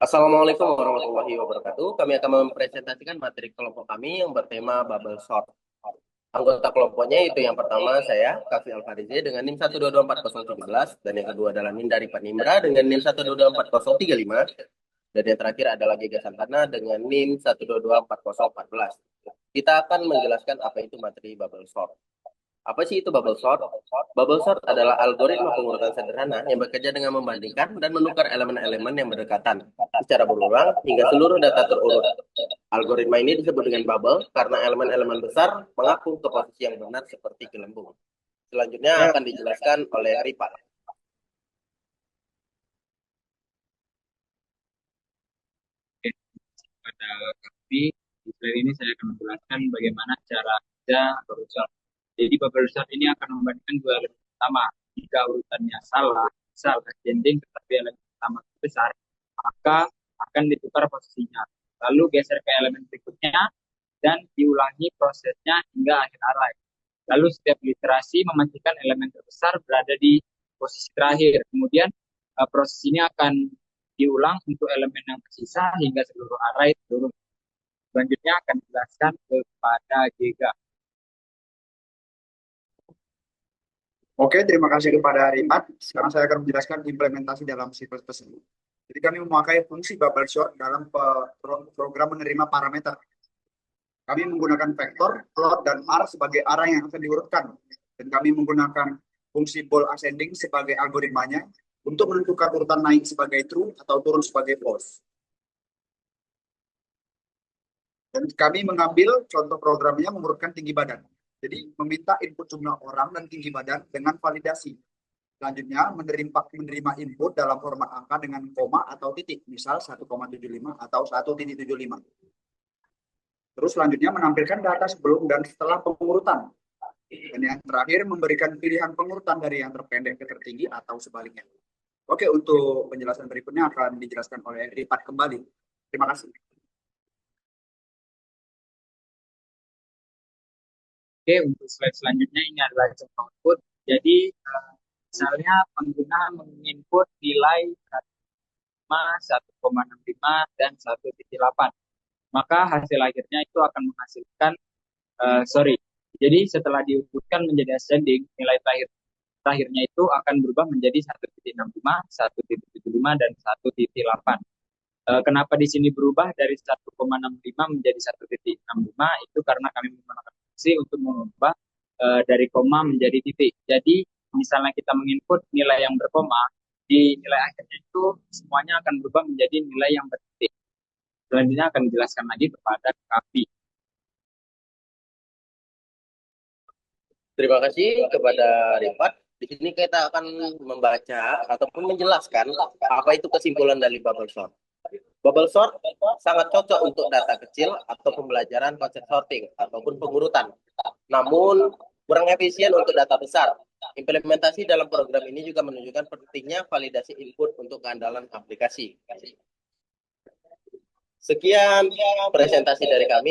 Assalamualaikum warahmatullahi wabarakatuh. Kami akan mempresentasikan materi kelompok kami yang bertema bubble sort. Anggota kelompoknya itu yang pertama saya, Kafi Alfarizi dengan NIM 1224017 dan yang kedua adalah Nindari Panimra dengan NIM 1224035 dan yang terakhir adalah Gega Santana dengan NIM 1224014. Kita akan menjelaskan apa itu materi bubble sort. Apa sih itu bubble sort? Bubble sort adalah algoritma pengurutan sederhana yang bekerja dengan membandingkan dan menukar elemen-elemen yang berdekatan secara berulang hingga seluruh data terurut. Algoritma ini disebut dengan bubble karena elemen-elemen besar mengapung ke posisi yang benar seperti gelembung. Selanjutnya akan dijelaskan oleh Ripa. Oke, pada kami di slide ini saya akan menjelaskan bagaimana cara kerja bubble sort. Jadi bubble sort ini akan membandingkan dua elemen pertama. Jika urutannya salah, misal ascending tetapi elemen pertama besar, maka akan ditukar posisinya. Lalu geser ke elemen berikutnya dan diulangi prosesnya hingga akhir array. Lalu setiap literasi memastikan elemen terbesar berada di posisi terakhir. Kemudian proses ini akan diulang untuk elemen yang tersisa hingga seluruh array turun. Selanjutnya akan dijelaskan kepada Giga. Oke, terima kasih kepada Rimat. Sekarang saya akan menjelaskan implementasi dalam C++ ini. Jadi kami memakai fungsi bubble sort dalam program menerima parameter. Kami menggunakan vektor, float, dan R sebagai array yang akan diurutkan. Dan kami menggunakan fungsi ball ascending sebagai algoritmanya untuk menentukan urutan naik sebagai true atau turun sebagai false. Dan kami mengambil contoh programnya mengurutkan tinggi badan. Jadi meminta input jumlah orang dan tinggi badan dengan validasi. Selanjutnya menerima input dalam format angka dengan koma atau titik, misal 1,75 atau 1,75. Terus selanjutnya menampilkan data sebelum dan setelah pengurutan. Dan yang terakhir memberikan pilihan pengurutan dari yang terpendek ke tertinggi atau sebaliknya. Oke, untuk penjelasan berikutnya akan dijelaskan oleh Ripat kembali. Terima kasih. Oke, untuk slide selanjutnya ini adalah contoh output. Jadi, misalnya pengguna menginput nilai 1,65 dan 1,8. Maka hasil akhirnya itu akan menghasilkan, sorry, jadi setelah diurutkan menjadi ascending, nilai terakhirnya itu akan berubah menjadi 1,65, 1,75, dan 1,8. Kenapa di sini berubah dari 1,65 menjadi 1,65? Itu karena kami menggunakan fungsi untuk mengubah dari koma menjadi titik. Jadi misalnya kita menginput nilai yang berkoma, di nilai akhirnya itu semuanya akan berubah menjadi nilai yang bertitik. Selanjutnya akan dijelaskan lagi kepada Kapi. Terima kasih kepada Ripat. Di sini kita akan membaca ataupun menjelaskan apa itu kesimpulan dari bubble sort. Bubble sort sangat cocok untuk data kecil atau pembelajaran konsep sorting ataupun pengurutan. Namun kurang efisien untuk data besar. Implementasi dalam program ini juga menunjukkan pentingnya validasi input untuk keandalan aplikasi. Sekian presentasi dari kami.